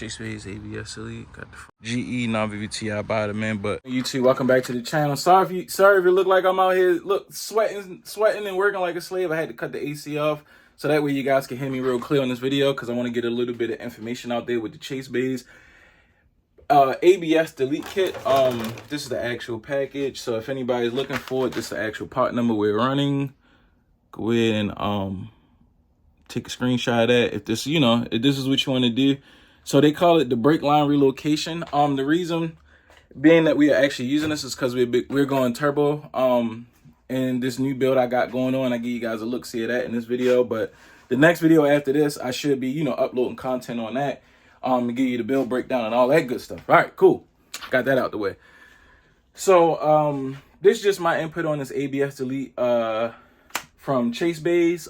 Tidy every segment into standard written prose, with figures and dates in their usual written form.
Chasebays ABS Elite. Got the GE non-VVTi bottom end. But YouTube, welcome back to the channel. Sorry if it look like I'm out here sweating and working like a slave. I had to cut the AC off so that way you guys can hear me real clear on this video, because I want to get a little bit of information out there with the Chasebays ABS delete kit. This is the actual package, so if anybody's looking for it, this is the actual part number we're running. Go ahead and take a screenshot of that if this, if this is what you want to do. So they call it the brake line relocation. The reason being that we are actually using this is because we're going turbo. And this new build I got going on, I give you guys a look see of that in this video. But the next video after this, I should be, uploading content on that. To give you the build breakdown and all that good stuff. All right, cool. Got that out the way. So this is just my input on this ABS delete from Chasebays.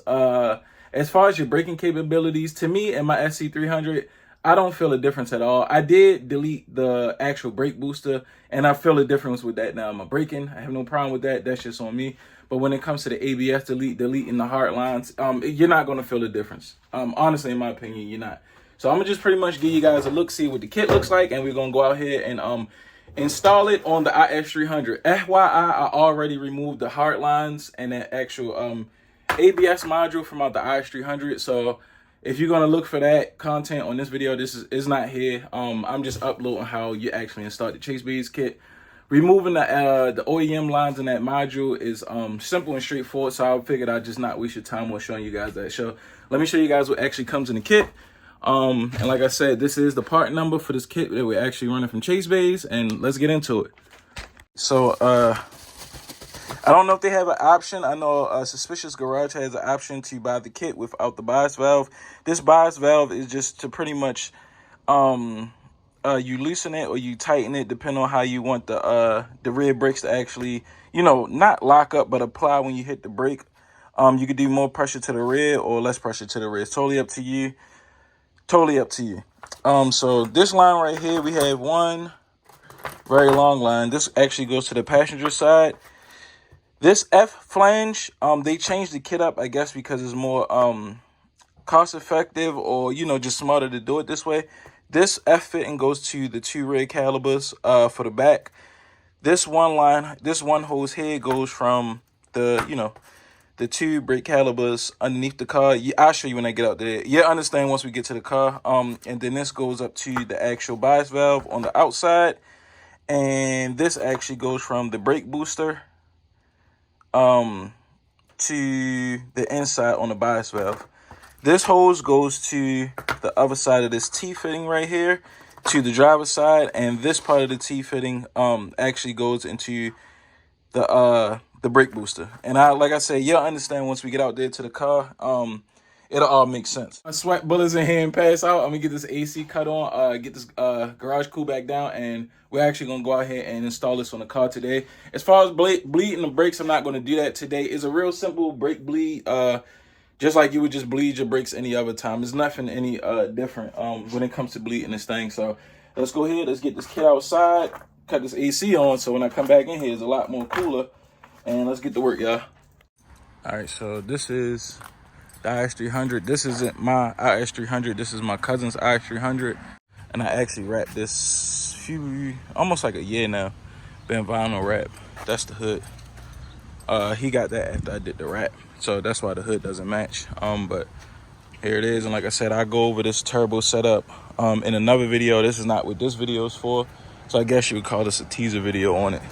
As far as your braking capabilities, to me and my Is300, I don't feel a difference at all. I did delete the actual brake booster, and I feel a difference with that now. I'm braking. I have no problem with that. That's just on me. But when it comes to the ABS deleting the hard lines, you're not going to feel a difference. Honestly, in my opinion, you're not. So I'm going to just pretty much give you guys a look, see what the kit looks like, and we're going to go out here and install it on the Is300. FYI, I already removed the hard lines and that actual ABS module from out the Is300. So if you're going to look for that content on this video, this is not here. I'm just uploading how you actually install the Chasebays kit. Removing the OEM lines in that module is simple and straightforward, so I figured I'd just not waste your time on showing you guys that. So let me show you guys what actually comes in the kit. And like I said, this is the part number for this kit that we're actually running from Chasebays, and let's get into it. So I don't know if they have an option. I know Suspicious Garage has an option to buy the kit without the bias valve. This bias valve is just to pretty much you loosen it or you tighten it depending on how you want the rear brakes to actually, not lock up but apply when you hit the brake. You could do more pressure to the rear or less pressure to the rear. It's totally up to you. Totally up to you. So this line right here, we have one very long line. This actually goes to the passenger side. This F flange, they changed the kit up, I guess, because it's more cost effective or, just smarter to do it this way. This F fitting goes to the two rear calibers for the back. This one line, this one hose here goes from the, the two brake calibers underneath the car. I'll show you when I get out there. You'll understand once we get to the car. And then this goes up to the actual bias valve on the outside. And this actually goes from the brake booster to the inside on the bias valve. This hose goes to the other side of this T-fitting right here to the driver's side. And this part of the T-fitting actually goes into the brake booster. And like I said, you'll understand once we get out there to the car. It'll all make sense. I sweat bullets in here and pass out. I'm gonna get this AC cut on, get this garage cool back down, and we're actually gonna go out here and install this on the car today. As far as bleeding the brakes, I'm not gonna do that today. It's a real simple brake bleed, just like you would just bleed your brakes any other time. There's nothing any different when it comes to bleeding this thing. So let's go ahead, let's get this kit outside, cut this AC on, so when I come back in here, it's a lot more cooler. And let's get to work, y'all. All right, so this is the Is300. This isn't my Is300. This is my cousin's Is300. And I actually wrapped this almost like a year now. Been vinyl wrap. That's the hood. He got that after I did the wrap. So that's why the hood doesn't match. But here it is. And like I said, I go over this turbo setup in another video. This is not what this video is for. So I guess you would call this a teaser video on it.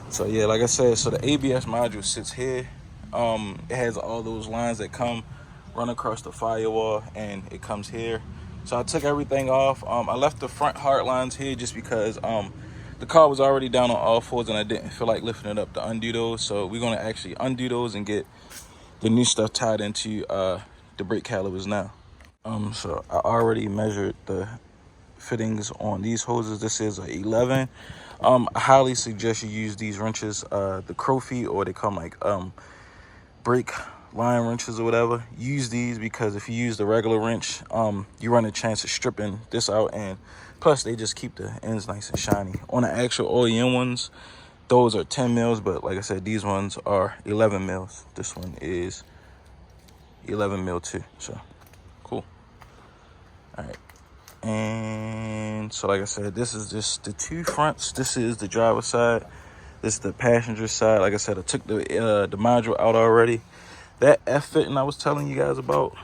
So yeah, like I said, so the ABS module sits here. It has all those lines that run across the firewall, and it comes here. So I took everything off. I left the front hard lines here just because the car was already down on all fours and I didn't feel like lifting it up to undo those. So we're gonna actually undo those and get the new stuff tied into the brake calibers now. So I already measured the fittings on these hoses. This is a 11. I highly suggest you use these wrenches, the crow feet, or they come like brake line wrenches or whatever. Use these because if you use the regular wrench, you run a chance of stripping this out, and plus they just keep the ends nice and shiny. On the actual OEM ones, those are 10 mils, but like I said, these ones are 11 mils. This one is 11 mil too, so cool. All right, And so like I said, this is just the two fronts. This is the driver's side, this is the passenger side. Like I said, I took the module out already. That F fitting I was telling you guys about,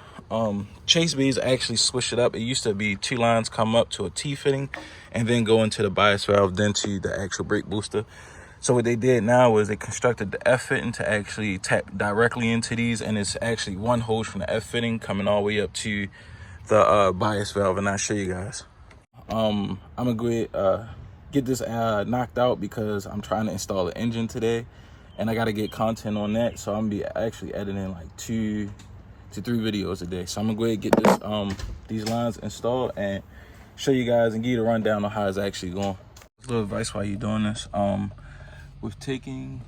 Chasebays actually switched it up. It used to be 2 lines come up to a T fitting and then go into the bias valve, then to the actual brake booster. So what they did now was they constructed the F fitting to actually tap directly into these, and it's actually one hose from the F fitting coming all the way up to the bias valve, and I'll show you guys. I'm gonna go ahead, get this knocked out because I'm trying to install the engine today, and I got to get content on that. So I'm gonna be actually editing like 2 to 3 videos a day. So I'm gonna go ahead and get this these lines installed and show you guys and give you the rundown on how it's actually going. A little advice while you're doing this, with taking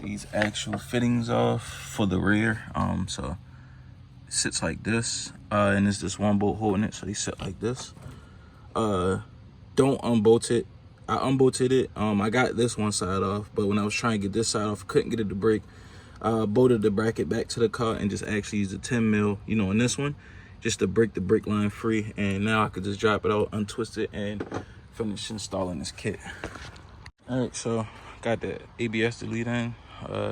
these actual fittings off for the rear, so it sits like this, and there's this one bolt holding it, so they sit like this. Don't unbolt it. I unbolted it. I got this one side off, but when I was trying to get this side off, couldn't get it to break. Bolted the bracket back to the car and just actually used a 10 mil, you know, in this one, just to break the brake line free. And now I could just drop it out, untwist it, and finish installing this kit. All right, so got the ABS delete in.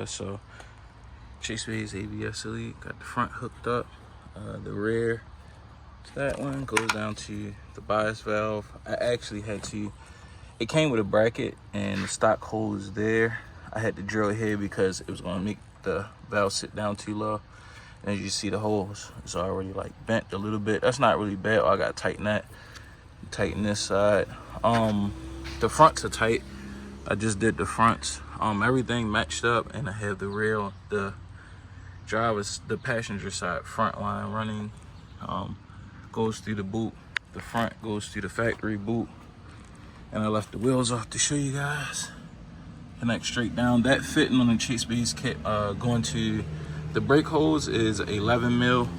So Chasebays ABS delete, got the front hooked up, the rear. That one goes down to the bias valve. I actually had to, it came with a bracket and the stock hose there. I had to drill here because it was going to make the valve sit down too low. And as you see, the hose is already like bent a little bit. That's not really bad. I got to tighten that. Tighten this side. The fronts are tight. I just did the fronts. Everything matched up, and I have the rear, the driver's, the passenger side front line running. Goes through the boot. The front goes through the factory boot. And I left the wheels off to show you guys. Connect straight down. That fitting on the Chasebays kit, going to the brake hose, is 11 mil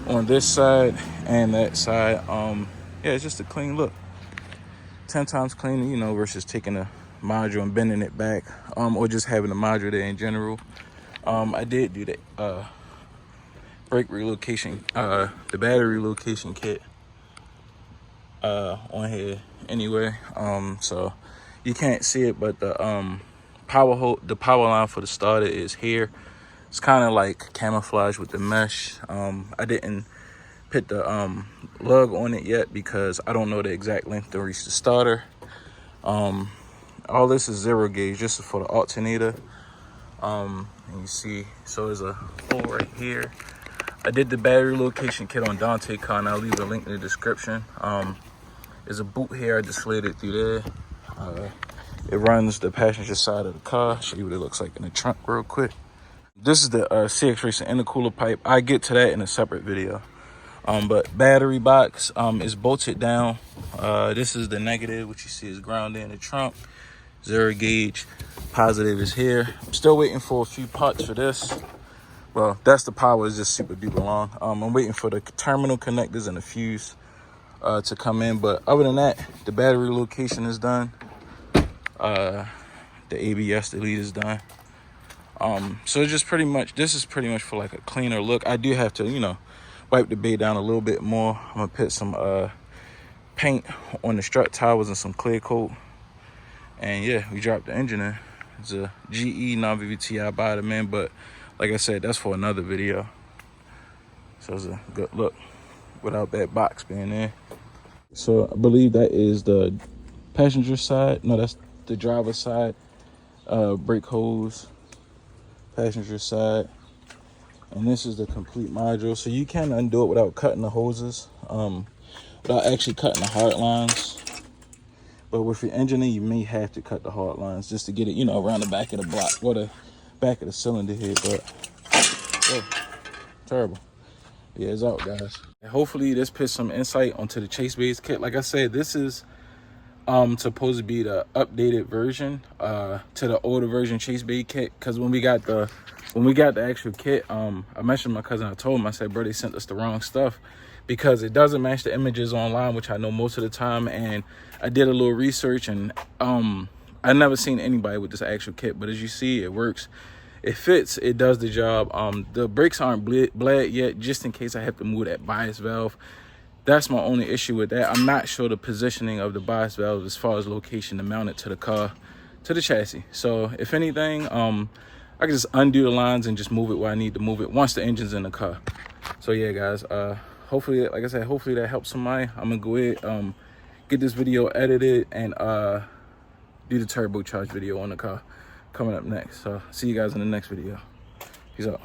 on this side and that side. Yeah, it's just a clean look. 10 times cleaner, you know, versus taking a module and bending it back, or just having a module there in general. I did do that brake relocation, the battery relocation kit on here anyway. So you can't see it, but the power line for the starter is here. It's kind of like camouflage with the mesh. I didn't put the lug on it yet because I don't know the exact length to reach the starter. All this is 0 gauge, just for the alternator. And you see, so there's a hole right here. I did the battery location kit on Dante car, and I'll leave a link in the description. There's a boot here. I just slid it through there. It runs the passenger side of the car. I'll show you what it looks like in the trunk real quick. This is the CX Racing intercooler pipe. I get to that in a separate video. But battery box is bolted down. This is the negative, which you see is grounded in the trunk. 0 gauge. Positive is here. I'm still waiting for a few parts for this. Well, that's the power, is just super duper long. I'm waiting for the terminal connectors and the fuse to come in. But other than that, the battery location is done. The ABS delete is done. So it's just pretty much, this is pretty much for like a cleaner look. I do have to, you know, wipe the bay down a little bit more. I'm gonna put some paint on the strut towers and some clear coat. And yeah, we dropped the engine in. It's a GE non-VVTi bottom end, but like I said, that's for another video. So it's a good look without that box being there. So I believe that is the passenger side. No, that's the driver's side. Brake hose, passenger side. And this is the complete module. So you can undo it without cutting the hoses, without actually cutting the hard lines. But with your engine, you may have to cut the hard lines just to get it, you know, around the back of the block or the back of the cylinder head. But oh, terrible. Yeah, it's out, guys. And hopefully this puts some insight onto the Chasebays kit. Like I said, this is supposed to be the updated version to the older version Chasebays kit. Because when we got the actual kit, I mentioned to my cousin, I told him, I said, bro, they sent us the wrong stuff, because it doesn't match the images online, which I know most of the time. And I did a little research, and I never seen anybody with this actual kit, but as you see, it works. It fits, it does the job. The brakes aren't bled yet, just in case I have to move that bias valve. That's my only issue with that. I'm not sure the positioning of the bias valve as far as location to mount it to the car, to the chassis. So if anything, I can just undo the lines and just move it where I need to move it once the engine's in the car. So yeah, guys, hopefully, like I said, hopefully that helps somebody. I'm gonna go ahead, get this video edited and do the turbocharged video on the car coming up next. So see you guys in the next video. Peace out.